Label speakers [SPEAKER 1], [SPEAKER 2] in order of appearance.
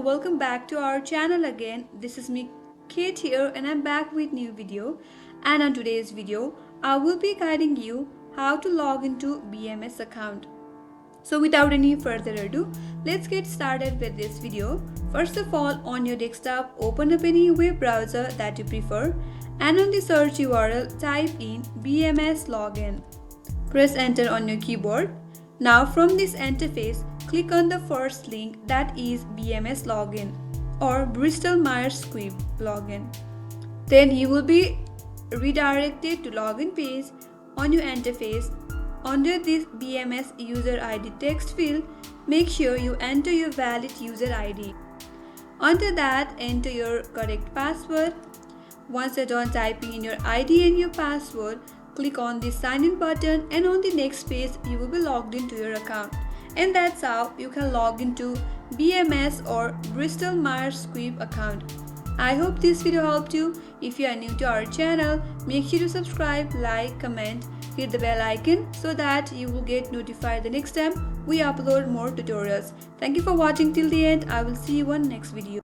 [SPEAKER 1] welcome back to our channel again. This is me Kate here and I'm back with new video. And on today's video, I will be guiding you how to log into BMS account. So without any further ado, let's get started with this video. First of all, on your desktop, open up any web browser that you prefer and on the search URL, type in BMS login. Press enter on your keyboard. Now from this interface, click on the first link, that is BMS login or Bristol Myers Squibb login. Then you will be redirected to login page. On your interface, under this BMS user ID text field, make sure you enter your valid user ID. Under that, enter your correct password. Once you're done typing in your ID and your password, click on the sign in button and on the next page you will be logged into your account. And that's how you can log into BMS or Bristol Myers Squibb account. I hope this video helped you. If you are new to our channel, make sure to subscribe, like, comment, hit the bell icon so that you will get notified the next time we upload more tutorials. Thank you for watching till the end. I will see you on next video.